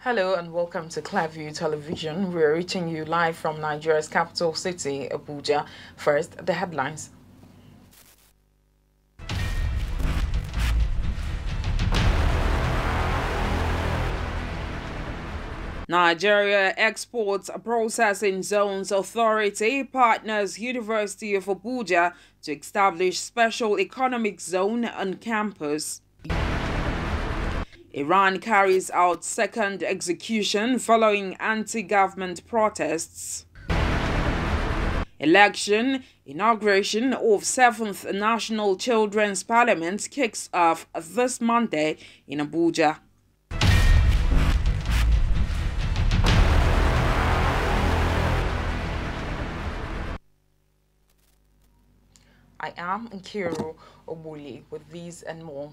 Hello and welcome to Clearview Television. We're reaching you live from Nigeria's capital city, Abuja. First, the headlines. Nigeria Exports Processing Zones Authority partners University of Abuja to establish special economic zone on campus. Iran carries out second execution following anti-government protests. Inauguration of 7th National Children's Parliament kicks off this Monday in Abuja. I am Nkiru Obuli with these and more.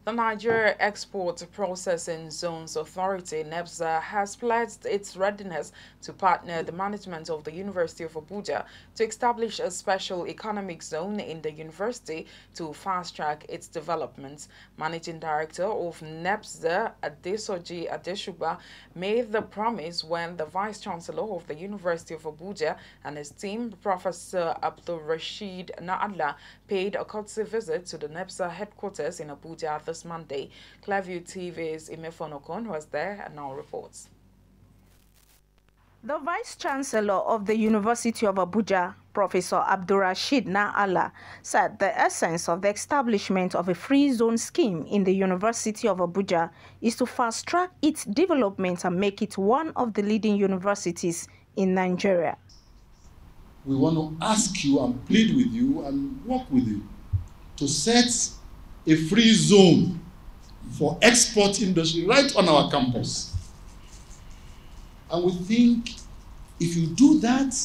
The Nigeria Export Processing Zones Authority, NEPZA, has pledged its readiness to partner the management of the University of Abuja to establish a special economic zone in the university to fast-track its development. Managing Director of NEPZA, Adesoji Adeshuba, made the promise when the Vice-Chancellor of the University of Abuja and his team, Professor Abdul-Rashid Naadla, paid a courtesy visit to the NEPZA headquarters in Abuja this Monday. Clearview TV's Imefonokon was there and now reports. The Vice-Chancellor of the University of Abuja, Professor Abdul-Rashid Naadla, said the essence of the establishment of a free zone scheme in the University of Abuja is to fast-track its development and make it one of the leading universities in Nigeria. We want to ask you and plead with you and work with you to set a free zone for export industry right on our campus. And we think if you do that,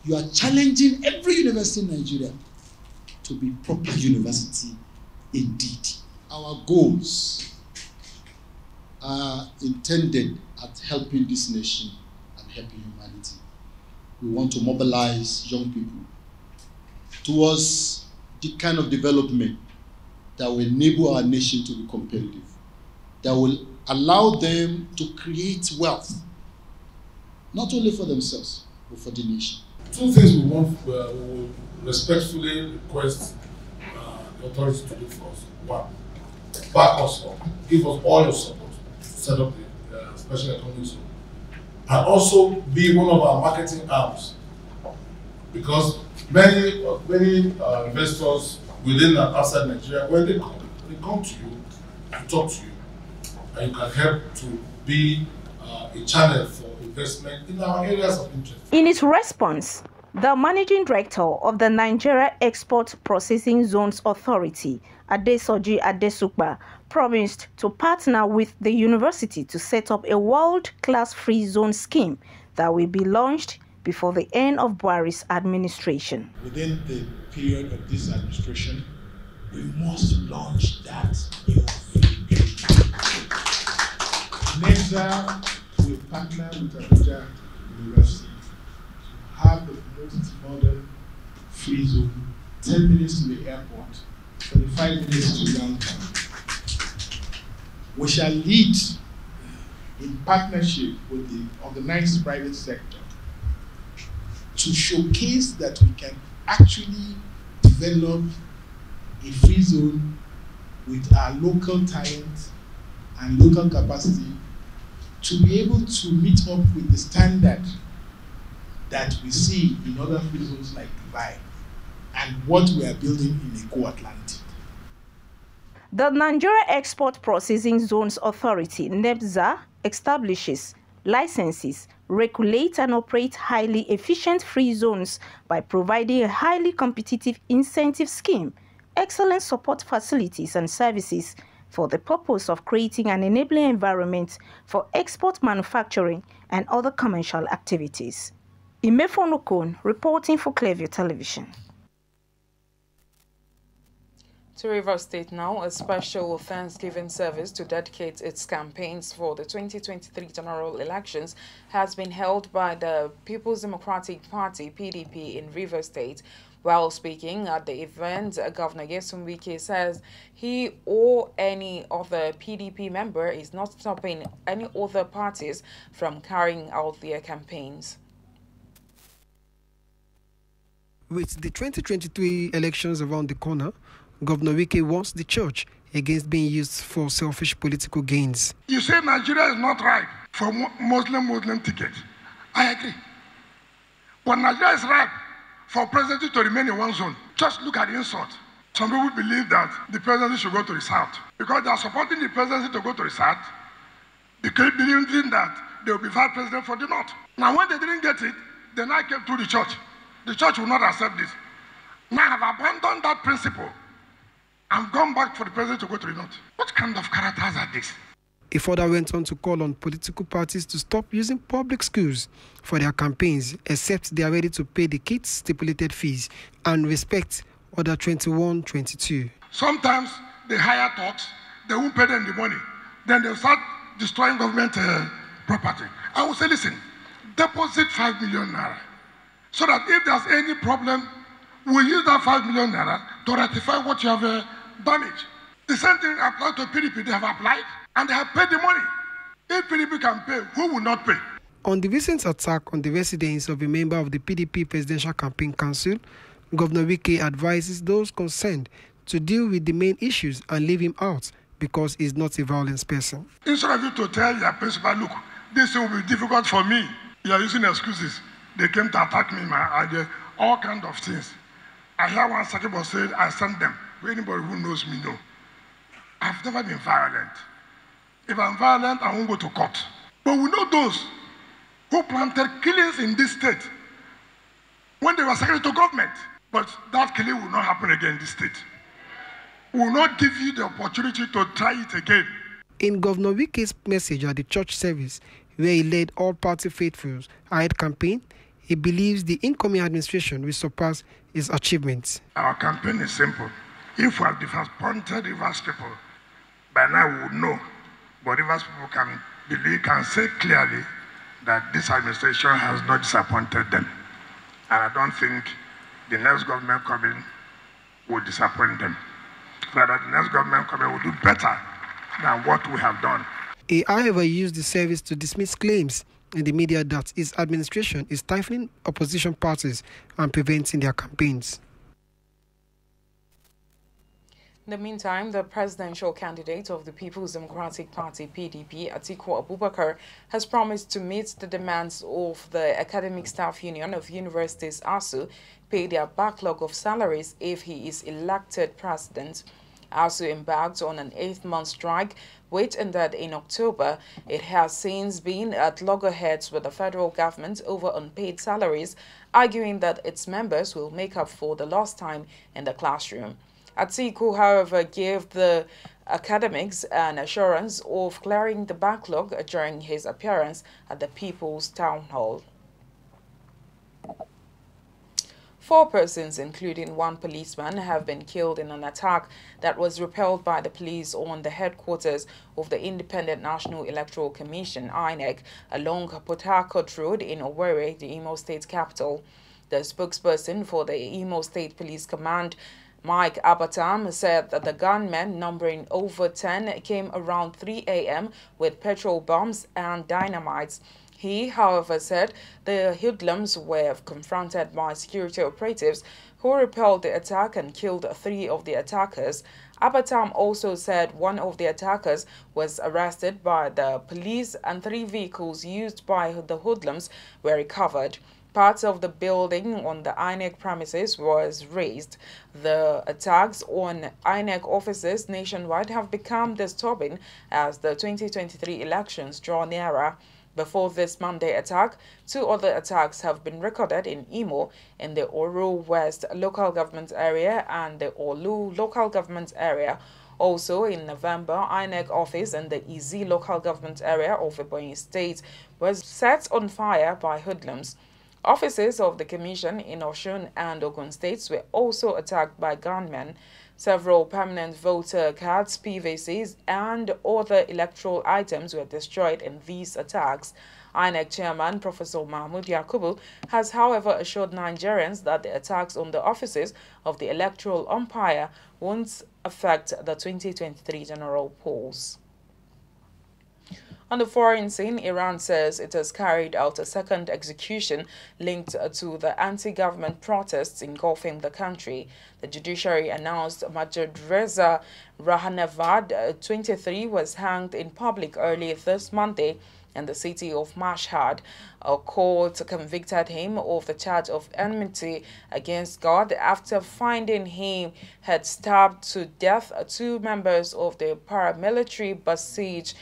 you are challenging every university in Nigeria to be proper university indeed. Our goals are intended at helping this nation and helping humanity. We want to mobilize young people towards the kind of development that will enable our nation to be competitive, that will allow them to create wealth, not only for themselves, but for the nation. Two things we will respectfully request the authorities to do for us. One, back us up, give us all your support to set up the special economic zone, and also be one of our marketing arms, because many investors within and outside Nigeria, when they come to you to talk to you, and you can help to be a channel for investment in our areas of interest. In its response, the Managing Director of the Nigeria Export Processing Zones Authority, Adesoji Adesukba, promised to partner with the university to set up a world-class free zone scheme that will be launched before the end of Buhari's administration. Within the period of this administration, we must launch that new free zone. NEPZA will partner with Abuja University to have the most modern free zone, 10 minutes to the airport, 25 minutes to downtown. We shall lead in partnership with the organized private sector to showcase that we can actually develop a free zone with our local talent and local capacity to be able to meet up with the standard that we see in other free zones like Dubai and what we are building in the Atlantic. The Nigeria Export Processing Zones Authority, NEPZA, establishes, licenses, regulate and operate highly efficient free zones by providing a highly competitive incentive scheme, excellent support facilities and services for the purpose of creating an enabling environment for export manufacturing and other commercial activities. Imefonokon reporting for Clearview Television. To Rivers State now, a special Thanksgiving service to dedicate its campaigns for the 2023 general elections has been held by the People's Democratic Party, PDP, in Rivers State. While speaking at the event, Governor Nyesom Wike says he or any other PDP member is not stopping any other parties from carrying out their campaigns. With the 2023 elections around the corner, Governor Wike warns the church against being used for selfish political gains. You say Nigeria is not right for Muslim ticket. I agree. But Nigeria is right for presidency to remain in one zone. Just look at the insult. Some people believe that the presidency should go to the south because they are supporting the presidency to go to the south, because believing that they will be vice president for the north. Now, when they didn't get it, they now came through the church. The church will not accept this. Now I have abandoned that principle and gone back for the president to go to the north. What kind of characters are these? He further went on to call on political parties to stop using public schools for their campaigns, except they are ready to pay the kids' stipulated fees and respect Order 21-22. Sometimes they hire thugs, they won't pay them the money. Then they'll start destroying government property. I will say, listen, deposit 5 million naira. So that if there's any problem, we'll use that 5 million naira to ratify what you have damaged. The same thing applies to PDP. They have applied and they have paid the money. If PDP can pay, who will not pay? On the recent attack on the residence of a member of the PDP Presidential Campaign Council, Governor Wike advises those concerned to deal with the main issues and leave him out because he's not a violent person. Instead of you to tell your principal, look, this will be difficult for me, you are using excuses. They came to attack me, all kinds of things. I hear one second boss say, I sent them. Anybody who knows me know. I've never been violent. If I'm violent, I won't go to court. But we know those who planted killings in this state when they were secretary to government. But that killing will not happen again in this state. We will not give you the opportunity to try it again. In Governor Wike's message at the church service, where he led all party faithfuls ahead campaign, he believes the incoming administration will surpass his achievements. Our campaign is simple. If we have disappointed Rivers people, by now we would know. But Rivers people can say clearly that this administration has not disappointed them. And I don't think the next government coming will disappoint them. Rather, the next government coming will do better than what we have done. He, however, used the service to dismiss claims in the media that his administration is stifling opposition parties and preventing their campaigns. In the meantime, the presidential candidate of the People's Democratic Party, PDP, Atiku Abubakar, has promised to meet the demands of the Academic Staff Union of Universities, ASU, pay their backlog of salaries if he is elected president. ASU embarked on an 8-month strike, which ended in October. It has since been at loggerheads with the federal government over unpaid salaries, arguing that its members will make up for the lost time in the classroom. Atiku, however, gave the academics an assurance of clearing the backlog during his appearance at the People's Town Hall. 4 persons, including 1 policeman, have been killed in an attack that was repelled by the police on the headquarters of the Independent National Electoral Commission, INEC, along Port Harcourt Road in Owerri, the Imo State capital. The spokesperson for the Imo State Police Command, Mike Abatam, said that the gunmen, numbering over 10, came around 3 a.m. with petrol bombs and dynamites. He, however, said the hoodlums were confronted by security operatives who repelled the attack and killed 3 of the attackers. Abatam also said 1 of the attackers was arrested by the police and 3 vehicles used by the hoodlums were recovered. Parts of the building on the INEC premises was razed. The attacks on INEC offices nationwide have become disturbing as the 2023 elections draw nearer. Before this Monday attack, 2 other attacks have been recorded in Imo, in the Oru West local government area and the Olu local government area. Also in November, INEC office in the Izi local government area of Ebonyi State was set on fire by hoodlums. Offices of the Commission in Osun and Ogun states were also attacked by gunmen. Several permanent voter cards, PVCs, and other electoral items were destroyed in these attacks. INEC chairman Professor Mahmoud Yakubu has, however, assured Nigerians that the attacks on the offices of the electoral umpire won't affect the 2023 general polls. On the foreign scene, Iran says it has carried out a second execution linked to the anti-government protests engulfing the country. The judiciary announced Majid Reza Rahanavad, 23, was hanged in public early this Monday in the city of Mashhad. A court convicted him of the charge of enmity against God after finding him had stabbed to death two members of the paramilitary Basij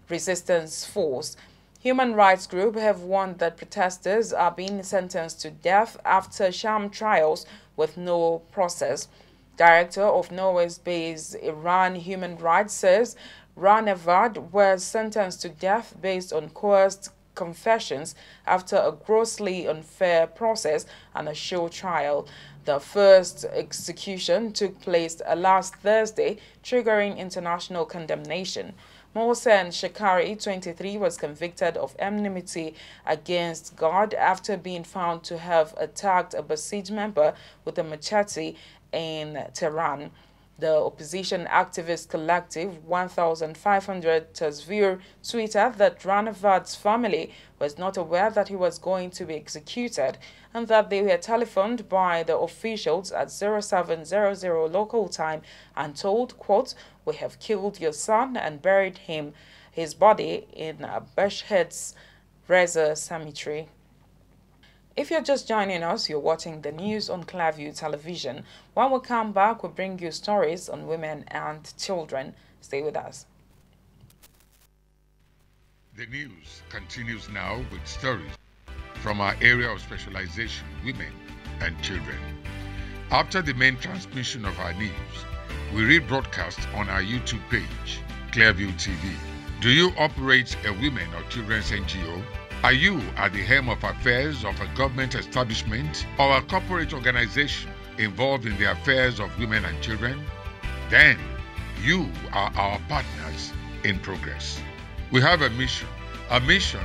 resistance force. Human rights groups have warned that protesters are being sentenced to death after sham trials with no process. Director of Norway-based Iran Human Rights says Rahnavad was sentenced to death based on coerced confessions after a grossly unfair process and a show trial. The first execution took place last Thursday, triggering international condemnation. Mohsen Shekari, 23, was convicted of enmity against God after being found to have attacked a Basij member with a machete in Tehran. The opposition activist collective 1500 Tasvir tweeted that Rahnavad's family was not aware that he was going to be executed and that they were telephoned by the officials at 0700 local time and told, quote, "We have killed your son and buried his body in Bashhed's Reza Cemetery." If you're just joining us, you're watching the news on Clearview television. When we come back, we'll bring you stories on women and children. Stay with us. The news continues now with stories from our area of specialization, women and children. After the main transmission of our news, we rebroadcast on our YouTube page, Clearview TV. Do you operate a women or children's NGO? Are you at the helm of affairs of a government establishment or a corporate organization involved in the affairs of women and children? Then you are our partners in progress. We have a mission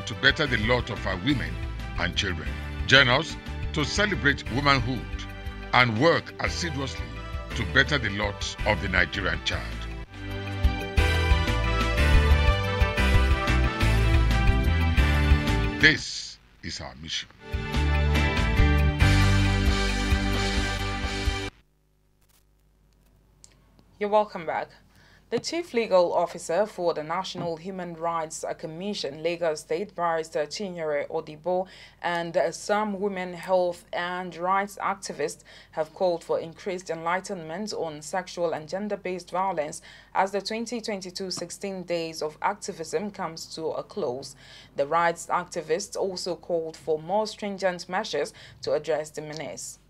to better the lot of our women and children. Join us to celebrate womanhood and work assiduously to better the lot of the Nigerian child. This is our mission. You're welcome back. The Chief Legal Officer for the National Human Rights Commission, Lagos State, Barrister Chinyere Odibo, and some women health and rights activists have called for increased enlightenment on sexual and gender-based violence as the 2022 16 days of activism comes to a close. The rights activists also called for more stringent measures to address the menace.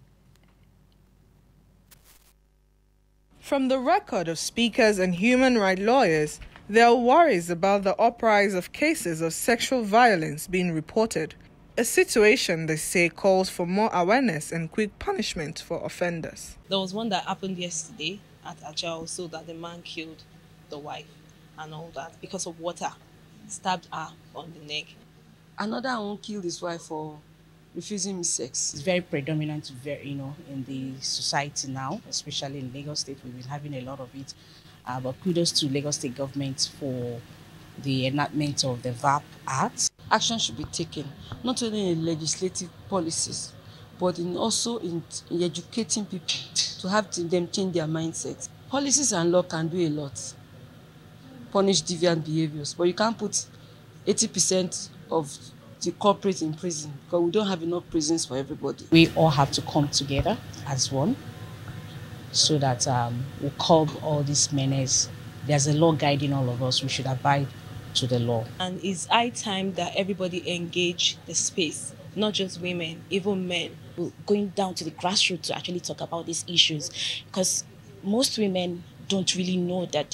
From the record of speakers and human rights lawyers, there are worries about the uprise of cases of sexual violence being reported, a situation they say calls for more awareness and quick punishment for offenders. There was one that happened yesterday at Ajao, so that the man killed the wife and all that because of water, stabbed her on the neck. Another one killed his wife for refusing me sex. It's very predominant, in the society now, especially in Lagos State. We've been having a lot of it. But kudos to Lagos State government for the enactment of the VAP Act. Action should be taken, not only in legislative policies, but also in educating people to have them change their mindset. Policies and law can do a lot, punish deviant behaviors, but you can't put 80% of the corporate in prison because we don't have enough prisons for everybody. We all have to come together as one so that we curb all this menace. There's a law guiding all of us. We should abide to the law. And it's high time that everybody engage the space, not just women, even men. We're going down to the grassroots to actually talk about these issues because most women don't really know that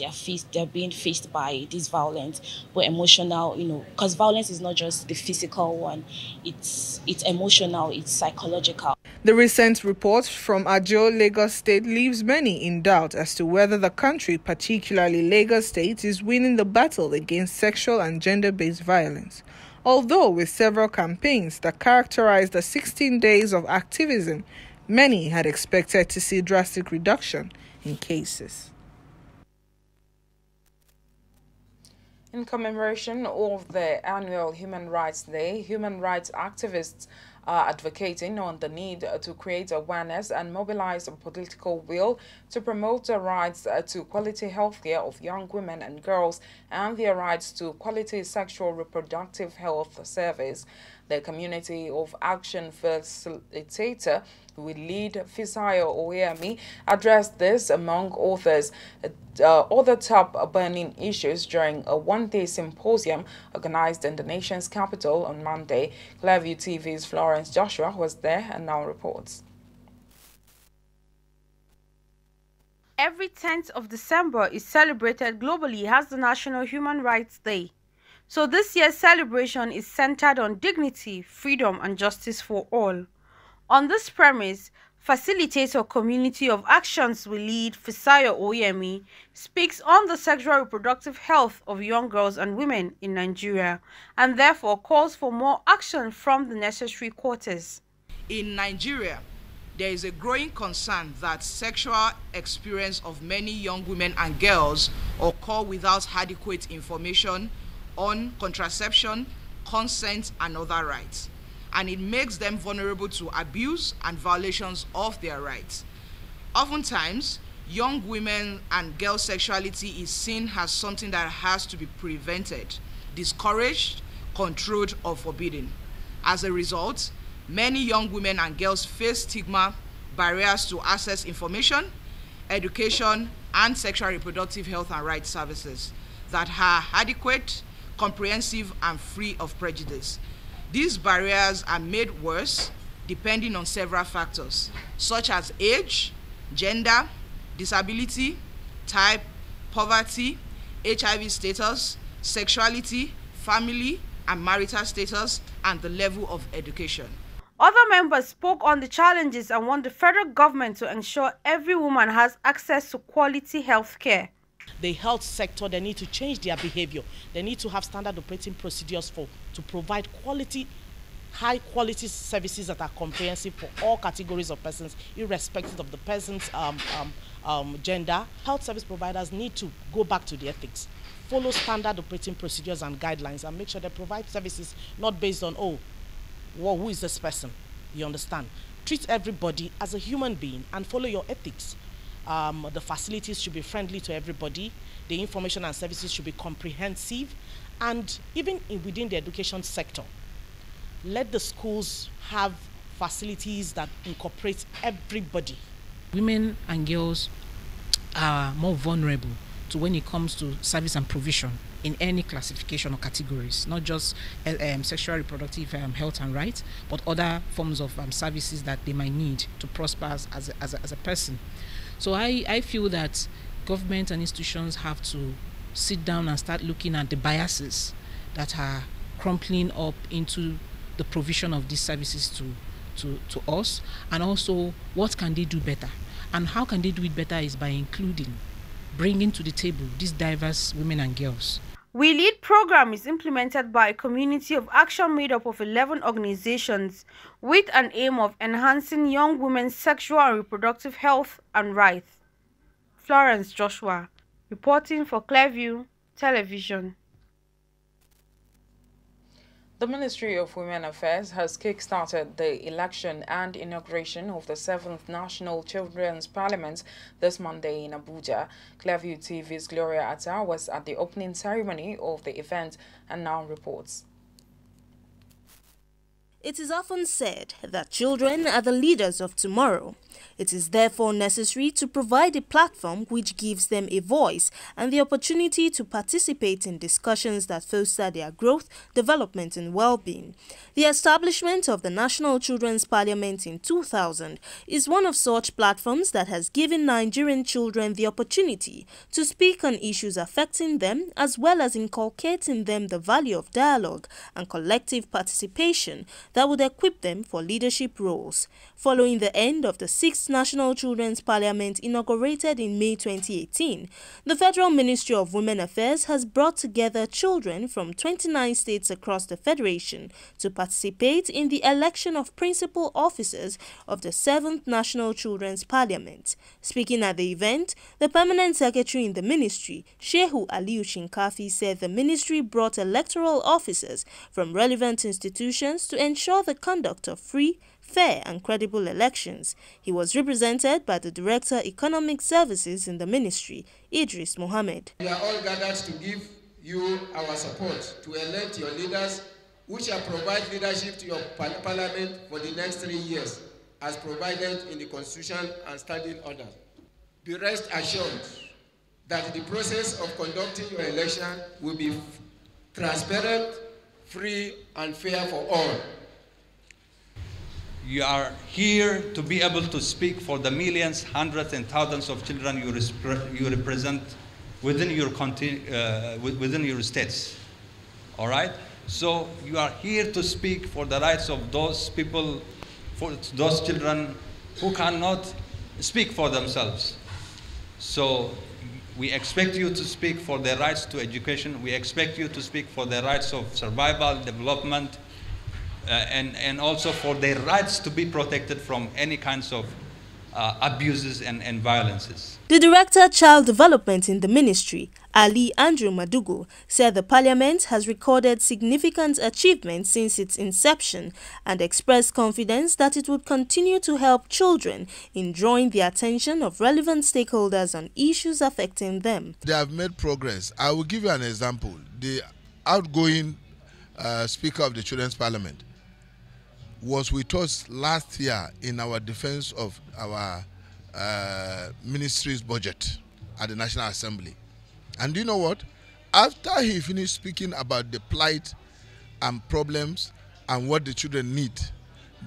they're being faced by this violence, but emotional, because violence is not just the physical one, it's emotional, it's psychological. The recent report from Ajo, Lagos State, leaves many in doubt as to whether the country, particularly Lagos State, is winning the battle against sexual and gender-based violence. Although with several campaigns that characterized the 16 days of activism, many had expected to see drastic reduction in cases. In commemoration of the annual Human Rights Day, human rights activists are advocating on the need to create awareness and mobilize a political will to promote the rights to quality healthcare of young women and girls and their rights to quality sexual reproductive health service. The Community of Action facilitator who will lead Fisayo Oyemi addressed this among authors other top burning issues during a one-day symposium organized in the nation's capital on Monday. Clearview TV's Florence Joshua was there and now reports. Every 10th of December is celebrated globally as the National Human Rights Day. So this year's celebration is centered on dignity, freedom, and justice for all. On this premise, facilitator Community of Actions will lead Fisayo Oyemi speaks on the sexual reproductive health of young girls and women in Nigeria and therefore calls for more action from the necessary quarters. In Nigeria, there is a growing concern that sexual experience of many young women and girls occur without adequate information on contraception, consent, and other rights, and it makes them vulnerable to abuse and violations of their rights. Oftentimes, young women and girl sexuality is seen as something that has to be prevented, discouraged, controlled, or forbidden. As a result, many young women and girls face stigma, barriers to access information, education, and sexual reproductive health and rights services that are adequate, comprehensive, and free of prejudice. These barriers are made worse depending on several factors, such as age, gender, disability, type, poverty, HIV status, sexuality, family and marital status, and the level of education. Other members spoke on the challenges and want the federal government to ensure every woman has access to quality health care. The health sector, they need to change their behavior. They need to have standard operating procedures to provide quality, high quality services that are comprehensive for all categories of persons, irrespective of the person's gender. Health service providers need to go back to the ethics, follow standard operating procedures and guidelines, and make sure they provide services not based on, who is this person? You understand? Treat everybody as a human being and follow your ethics. The facilities should be friendly to everybody. The information and services should be comprehensive. And even within the education sector, let the schools have facilities that incorporate everybody. Women and girls are more vulnerable to when it comes to service and provision in any classification or categories, not just sexual reproductive health and rights, but other forms of services that they might need to prosper as a person. So I feel that government and institutions have to sit down and start looking at the biases that are crumpling up into the provision of these services to us, and also what can they do better. And how can they do it better is by bringing to the table these diverse women and girls. We Lead program is implemented by a community of action made up of 11 organizations with an aim of enhancing young women's sexual and reproductive health and rights. Florence Joshua, reporting for Clearview Television. The Ministry of Women Affairs has kick-started the election and inauguration of the 7th National Children's Parliament this Monday in Abuja. Clearview TV's Gloria Atta was at the opening ceremony of the event and now reports. It is often said that children are the leaders of tomorrow. It is therefore necessary to provide a platform which gives them a voice and the opportunity to participate in discussions that foster their growth, development and well-being. The establishment of the National Children's Parliament in 2000 is one of such platforms that has given Nigerian children the opportunity to speak on issues affecting them, as well as inculcating them the value of dialogue and collective participation that would equip them for leadership roles. Following the end of the 6th National Children's Parliament inaugurated in May 2018, the Federal Ministry of Women Affairs has brought together children from 29 states across the Federation to participate in the election of principal officers of the 7th National Children's Parliament. Speaking at the event, the Permanent Secretary in the Ministry, Shehu Aliyu Shinkafi, said the ministry brought electoral officers from relevant institutions to ensure the conduct of free, fair and credible elections. He was represented by the Director Economic Services in the ministry, Idris Mohammed. We are all gathered to give you our support to elect your leaders, which shall provide leadership to your parliament for the next 3 years, as provided in the Constitution and Standing Order. Be rest assured that the process of conducting your election will be transparent, free and fair for all. You are here to be able to speak for the millions, hundreds and thousands of children you represent within your states. All right? So you are here to speak for the rights of those people, for those children who cannot speak for themselves. So we expect you to speak for their rights to education. We expect you to speak for their rights of survival, development, and also for their rights to be protected from any kinds of abuses and violences. The Director Child Development in the Ministry, Ali Andrew Madugu, said the Parliament has recorded significant achievements since its inception and expressed confidence that it would continue to help children in drawing the attention of relevant stakeholders on issues affecting them. They have made progress. I will give you an example. The outgoing Speaker of the Children's Parliament was with us last year in our defense of our ministry's budget at the National Assembly. And do you know what? After he finished speaking about the plight and problems and what the children need,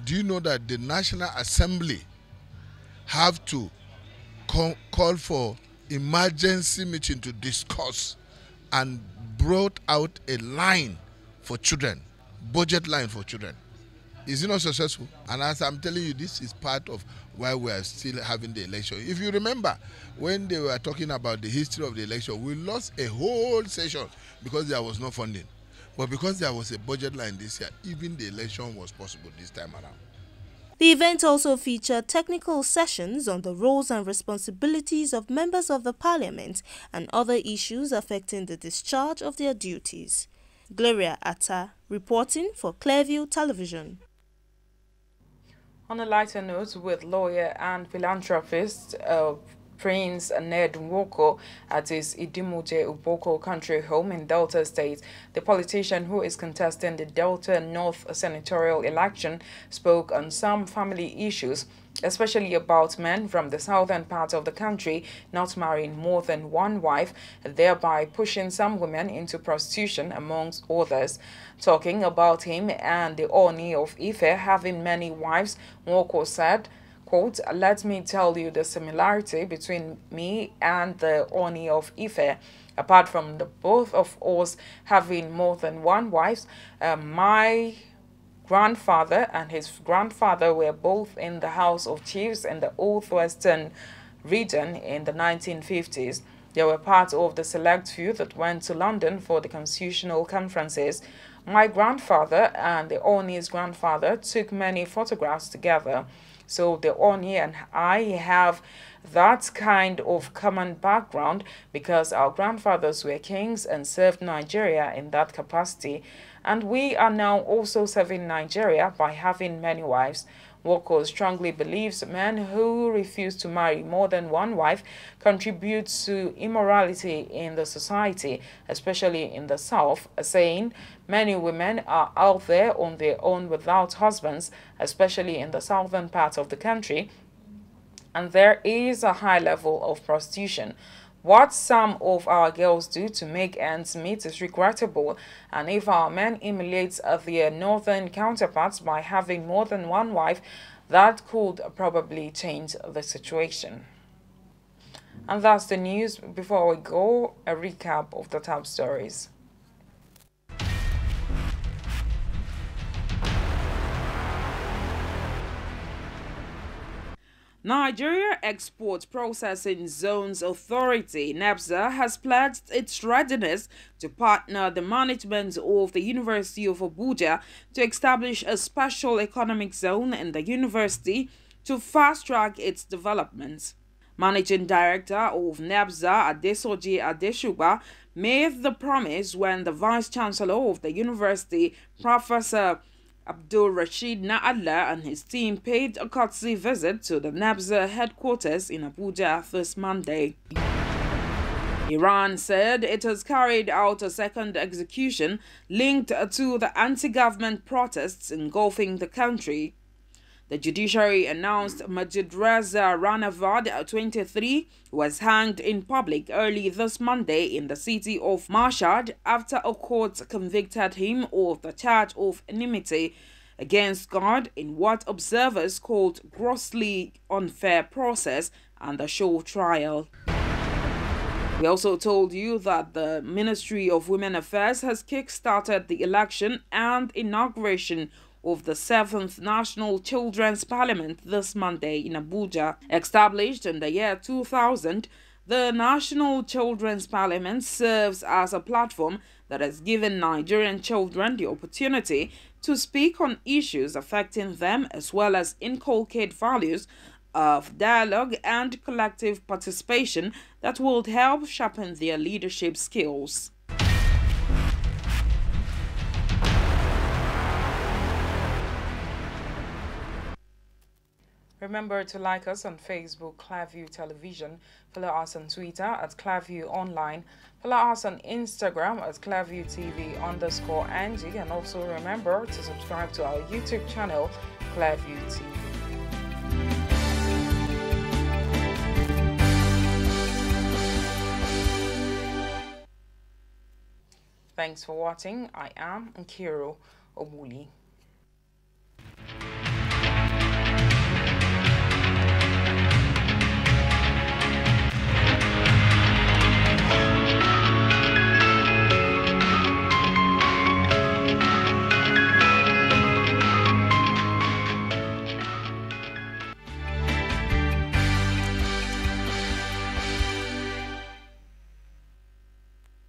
do you know that the National Assembly have to call for emergency meeting to discuss and brought out a line for children, budget line for children? Is it not successful? And as I'm telling you, this is part of why we are still having the election. If you remember, when they were talking about the history of the election, we lost a whole session because there was no funding. But because there was a budget line this year, even the election was possible this time around. The event also featured technical sessions on the roles and responsibilities of members of the Parliament and other issues affecting the discharge of their duties. Gloria Atta, reporting for Clearview Television. On a lighter note, with lawyer and philanthropist Prince Ned Nwoko at his Idimuje Uboko country home in Delta State, the politician who is contesting the Delta North senatorial election spoke on some family issues, especially about men from the southern part of the country not marrying more than one wife, thereby pushing some women into prostitution, amongst others. Talking about him and the Oni of Ife having many wives, Nwoko said, quote, "Let me tell you the similarity between me and the Oni of Ife. Apart from the both of us having more than one wife, my grandfather and his grandfather were both in the House of Chiefs in the Old Western region in the 1950s. They were part of the select few that went to London for the constitutional conferences. My grandfather and the Oni's grandfather took many photographs together. So the Oni and I have that kind of common background because our grandfathers were kings and served Nigeria in that capacity. And we are now also serving Nigeria by having many wives. Woko strongly believes men who refuse to marry more than one wife contribute to immorality in the society, especially in the South, saying many women are out there on their own without husbands, especially in the southern part of the country, and there is a high level of prostitution. What some of our girls do to make ends meet is regrettable, and if our men emulate their northern counterparts by having more than one wife, that could probably change the situation. And that's the news. Before we go, a recap of the top stories. Nigeria Export Processing Zones Authority (NEPZA) has pledged its readiness to partner the management of the University of Abuja to establish a special economic zone in the university to fast-track its development. Managing Director of NEPZA, Adesoji Adeshuba, made the promise when the Vice-Chancellor of the university, Professor Abdul Rashid Na'Allah, and his team paid a courtesy visit to the NEPZA headquarters in Abuja this Monday. Iran said it has carried out a second execution linked to the anti-government protests engulfing the country. The judiciary announced Majid Reza Ranavad, 23, was hanged in public early this Monday in the city of Mashhad after a court convicted him of the charge of enmity against God in what observers called grossly unfair process and a show trial. We also told you that the Ministry of Women Affairs has kick-started the election and inauguration of the 7th National Children's Parliament this Monday in Abuja. Established in the year 2000, the National Children's Parliament serves as a platform that has given Nigerian children the opportunity to speak on issues affecting them as well as inculcate values of dialogue and collective participation that will help sharpen their leadership skills. Remember to like us on Facebook, Clearview Television. Follow us on Twitter at Clearview Online. Follow us on Instagram at Clearview TV _ and you can also remember to subscribe to our YouTube channel, Clearview TV. Thanks for watching. I am Nkiru Obuli.